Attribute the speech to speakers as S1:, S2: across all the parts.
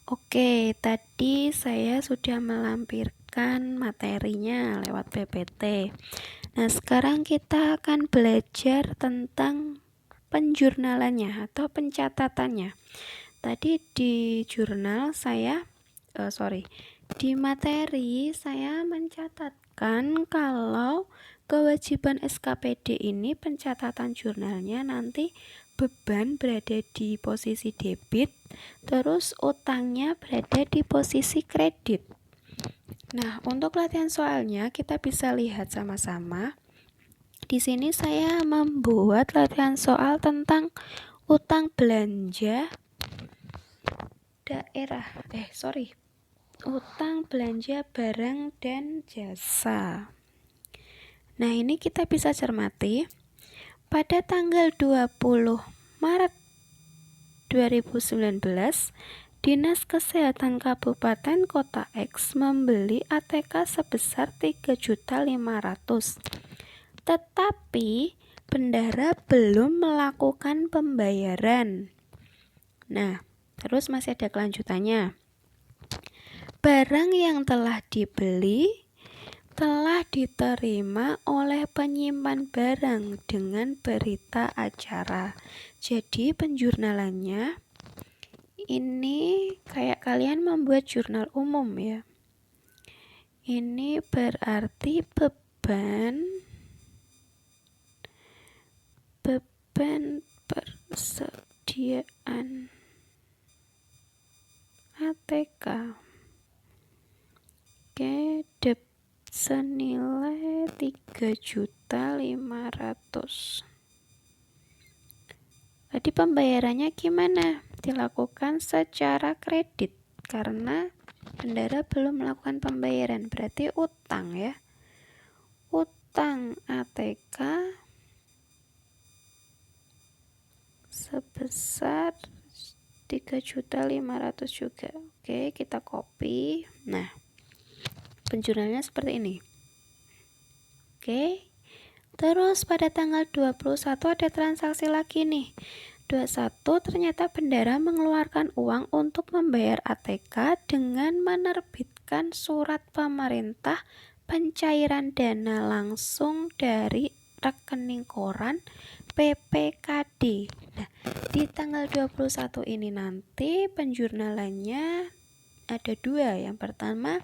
S1: Oke, tadi saya sudah melampirkan materinya lewat PPT. Nah, sekarang kita akan belajar tentang penjurnalannya atau pencatatannya. Tadi di jurnal di materi saya mencatatkan kalau kewajiban SKPD ini pencatatan jurnalnya nanti beban berada di posisi debit, terus utangnya berada di posisi kredit. Nah, untuk latihan soalnya kita bisa lihat sama-sama. Di sini saya membuat latihan soal tentang utang belanja utang belanja barang dan jasa. Nah, ini kita bisa cermati. Pada tanggal 20 Maret 2019, Dinas Kesehatan Kabupaten Kota X membeli ATK sebesar 3.500.000. Tetapi bendahara belum melakukan pembayaran. Nah, terus masih ada kelanjutannya. Barang yang telah dibeli telah diterima oleh penyimpan barang dengan berita acara. Jadi penjurnalannya ini kayak kalian membuat jurnal umum ya. Ini berarti beban persediaan ATK. Oke, senilai 3.500.000. Tadi pembayarannya gimana? Dilakukan secara kredit karena bendahara belum melakukan pembayaran, berarti utang ya. Utang ATK sebesar 3.500.000 juga. Oke, kita copy. Nah, penjurnalnya seperti ini. Oke. Terus pada tanggal 21 ada transaksi lagi nih. 21 ternyata bendahara mengeluarkan uang untuk membayar ATK dengan menerbitkan surat pemerintah pencairan dana langsung dari rekening koran PPKD. Nah, di tanggal 21 ini nanti penjurnalannya ada dua. Yang pertama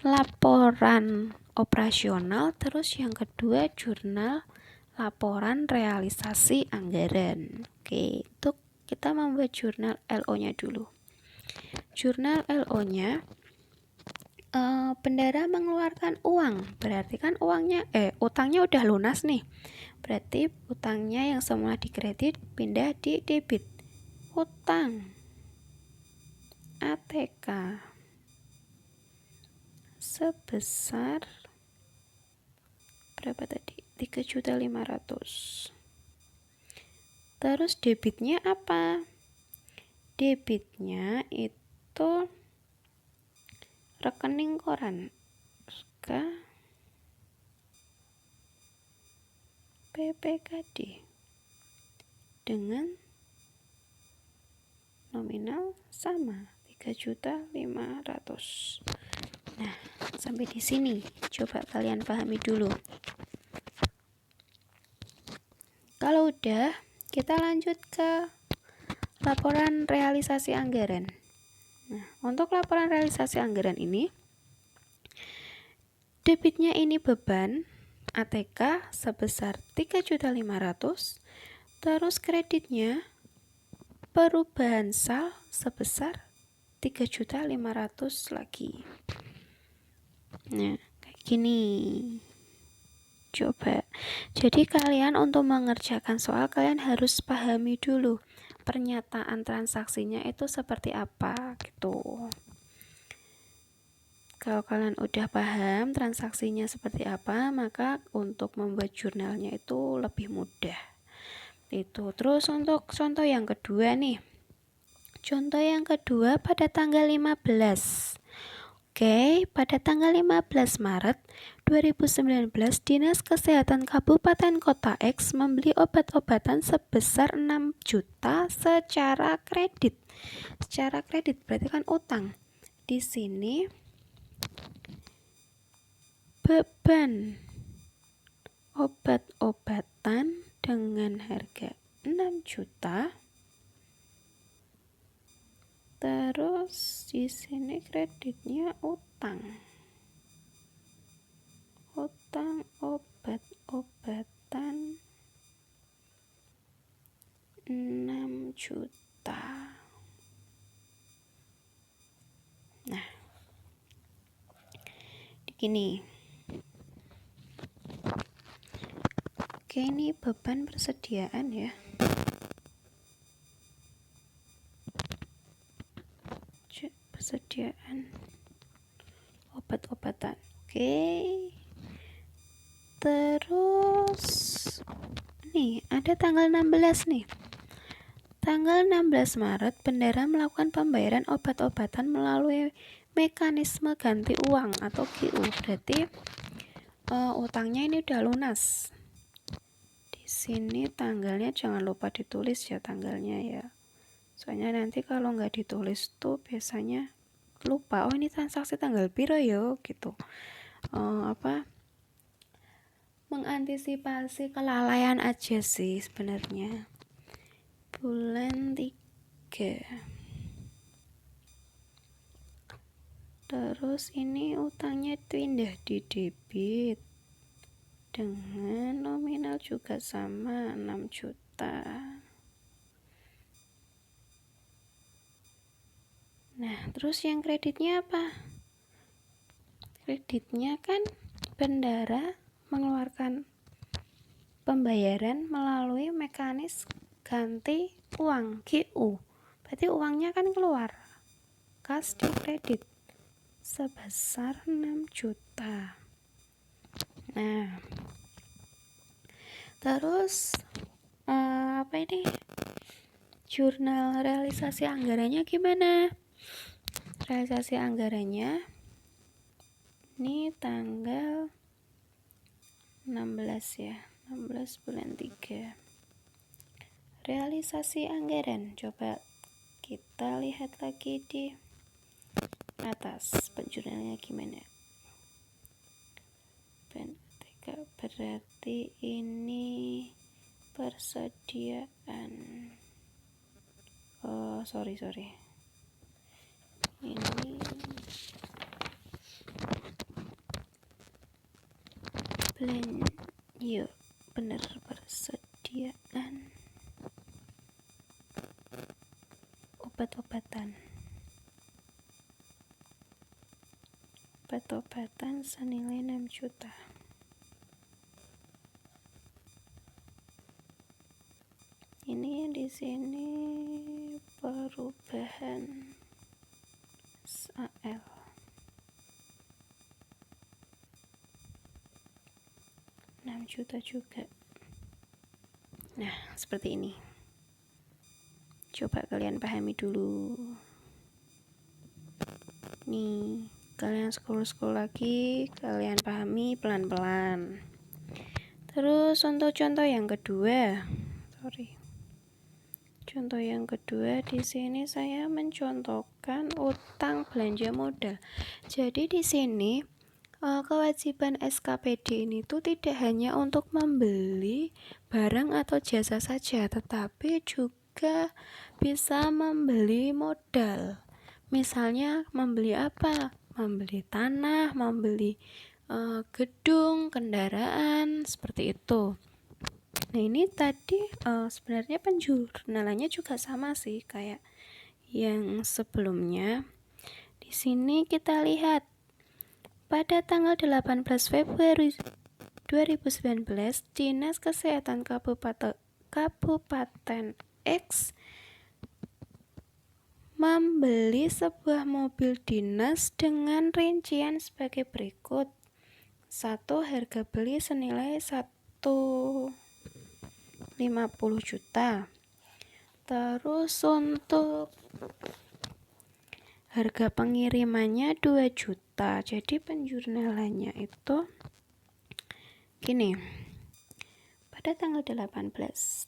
S1: laporan operasional, terus yang kedua jurnal laporan realisasi anggaran. Oke, untuk kita membuat jurnal LO-nya dulu. Jurnal LO-nya bendahara mengeluarkan uang, berarti kan utangnya udah lunas nih. Berarti utangnya yang semula dikredit pindah di debit. Utang ATK sebesar berapa tadi? 3.500.000. Terus debitnya apa? Debitnya itu rekening koran PPKD dengan nominal sama 3.500.000. Nah, sampai di sini coba kalian pahami dulu. Kalau udah, kita lanjut ke laporan realisasi anggaran. Nah, untuk laporan realisasi anggaran ini, debitnya ini beban ATK sebesar 3.500.000, terus kreditnya perubahan sal sebesar 3.500.000 lagi. Nah, kayak gini. Coba. Jadi kalian untuk mengerjakan soal kalian harus pahami dulu pernyataan transaksinya itu seperti apa gitu. Kalau kalian udah paham transaksinya seperti apa, maka untuk membuat jurnalnya itu lebih mudah. Itu. Terus untuk contoh yang kedua nih. Contoh yang kedua pada tanggal 15 Oke, pada tanggal 15 Maret 2019, Dinas Kesehatan Kabupaten Kota X membeli obat-obatan sebesar 6 juta secara kredit. Secara kredit berarti kan utang. Di sini beban obat-obatan dengan harga 6 juta. Terus di sini kreditnya utang. Utang obat-obatan 6 juta. Nah, gini. Oke, ini beban persediaan ya. Persediaan obat-obatan. Oke. Terus nih, ada tanggal 16 nih. Tanggal 16 Maret, bendara melakukan pembayaran obat-obatan melalui mekanisme ganti uang atau GU. Berarti utangnya ini udah lunas. Di sini tanggalnya jangan lupa ditulis ya tanggalnya ya. Soalnya nanti kalau nggak ditulis tuh biasanya lupa. Oh, ini transaksi tanggal piro yo gitu. Mengantisipasi kelalaian aja sih sebenarnya. Bulan 3. Terus ini utangnya pindah di debit dengan nominal juga sama 6 juta. Nah, terus yang kreditnya apa? Kreditnya kan bendara mengeluarkan pembayaran melalui mekanis ganti uang GU. Berarti uangnya kan keluar. Kas di kredit sebesar 6 juta. Nah, terus apa ini? Jurnal realisasi anggarannya gimana? Realisasi anggarannya ini tanggal 16 ya, 16 bulan 3. Realisasi anggaran, coba kita lihat lagi di atas penjurnalnya gimana. Berarti ini persediaan. Sorry. Ini plan, yuk bener, persediaan obat-obatan senilai 6 juta. Ini di sini perubahan SAL. Juta juga. Nah, seperti ini. Coba kalian pahami dulu. Nih, kalian scroll lagi, kalian pahami pelan-pelan. Terus untuk contoh yang kedua. Contoh yang kedua di sini saya mencontohkan utang belanja modal. Jadi di sini kewajiban SKPD ini tuh tidak hanya untuk membeli barang atau jasa saja, tetapi juga bisa membeli modal. Misalnya membeli apa? Membeli tanah, membeli gedung, kendaraan, seperti itu. Nah, ini tadi sebenarnya penjurnalannya juga sama sih kayak yang sebelumnya. Di sini kita lihat pada tanggal 18 Februari 2019, Dinas Kesehatan Kabupaten X membeli sebuah mobil dinas dengan rincian sebagai berikut. 1. Harga beli senilai 150 juta. Terus untuk harga pengirimannya 2 juta. Jadi penjurnalannya itu gini, pada tanggal 18,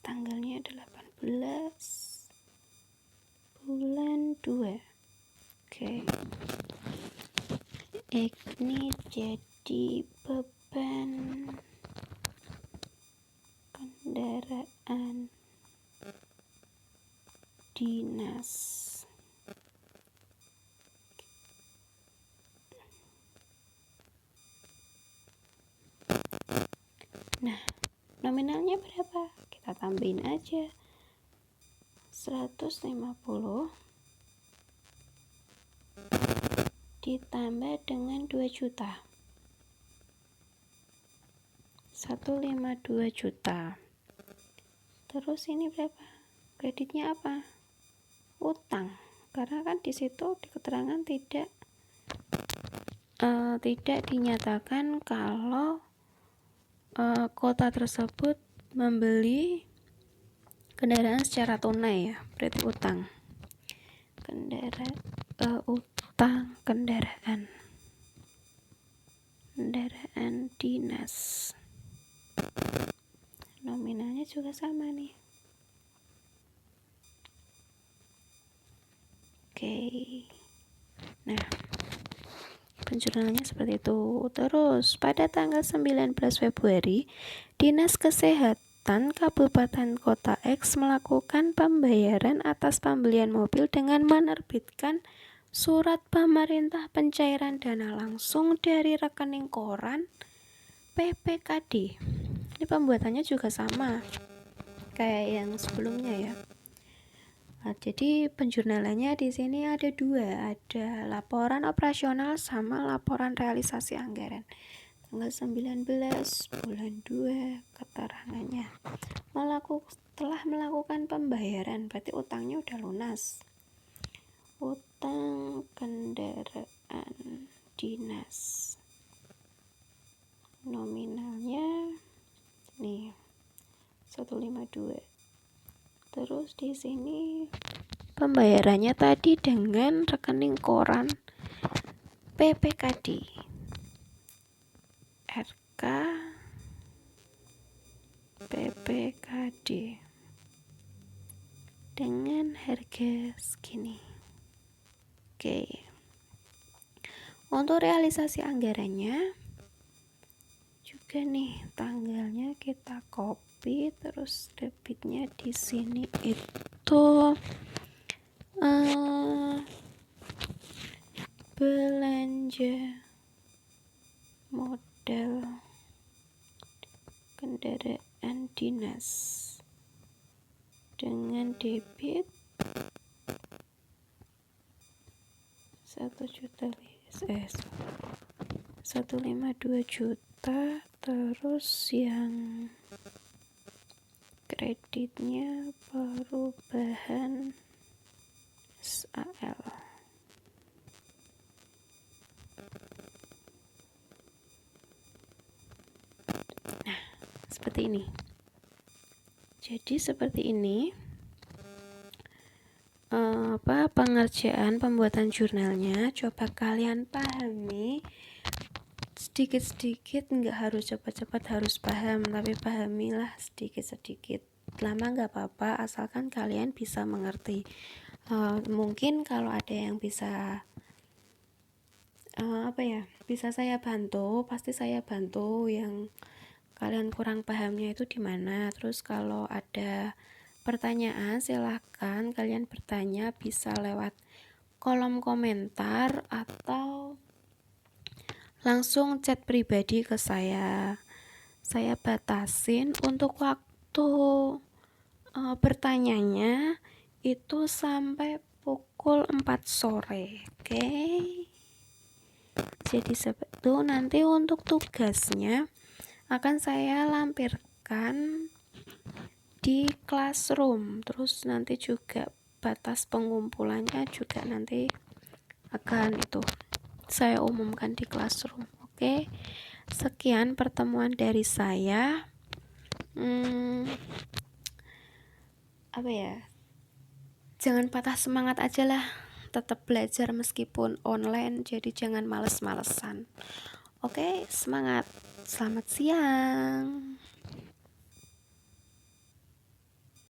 S1: tanggalnya 18 bulan 2. Oke. Ini jadi beban kendaraan dinas. Nah, nominalnya berapa? Kita tambahin aja 150 ditambah dengan 2 juta. 152 juta. Terus ini berapa? Kreditnya apa? Utang. Karena kan di situ di keterangan tidak dinyatakan kalau kota tersebut membeli kendaraan secara tunai ya, berarti utang. Utang kendaraan dinas. Nominalnya juga sama nih. Oke. Nah, penjurnalannya seperti itu. Terus pada tanggal 19 Februari, Dinas Kesehatan Kabupaten Kota X melakukan pembayaran atas pembelian mobil dengan menerbitkan surat pemerintah pencairan dana langsung dari rekening koran PPKD. Ini pembuatannya juga sama kayak yang sebelumnya ya. Nah, jadi penjurnalannya di sini ada 2, ada laporan operasional sama laporan realisasi anggaran. Tanggal 19 bulan 2 keterangannya telah melakukan pembayaran, berarti utangnya udah lunas. Utang kendaraan dinas. Nominalnya nih 152. Terus di sini pembayarannya tadi dengan rekening koran PPKD. RK PPKD dengan harga segini. Oke. Untuk realisasi anggarannya juga nih tanggalnya kita copy, terus debitnya di sini itu belanja modal kendaraan dinas dengan debit 152 juta, terus yang kreditnya perubahan SAL. Nah, seperti ini. Jadi seperti ini pengerjaan pembuatan jurnalnya. Coba kalian pahami sedikit-sedikit, nggak harus cepat-cepat harus paham, tapi pahamilah sedikit-sedikit. Lama nggak apa-apa, asalkan kalian bisa mengerti. Mungkin kalau ada yang bisa bisa saya bantu, pasti saya bantu. Yang kalian kurang pahamnya itu di mana. Terus kalau ada pertanyaan, silahkan kalian bertanya, bisa lewat kolom komentar atau langsung chat pribadi ke saya. Saya batasin untuk waktu bertanyanya itu sampai pukul 4 sore. Oke. Jadi seperti itu. Nanti untuk tugasnya akan saya lampirkan di Classroom. Terus nanti juga batas pengumpulannya juga nanti akan saya umumkan di Classroom. Oke. Sekian pertemuan dari saya. Jangan patah semangat aja lah. tetap belajar meskipun online, jadi jangan males-malesan. Oke, semangat. Selamat siang.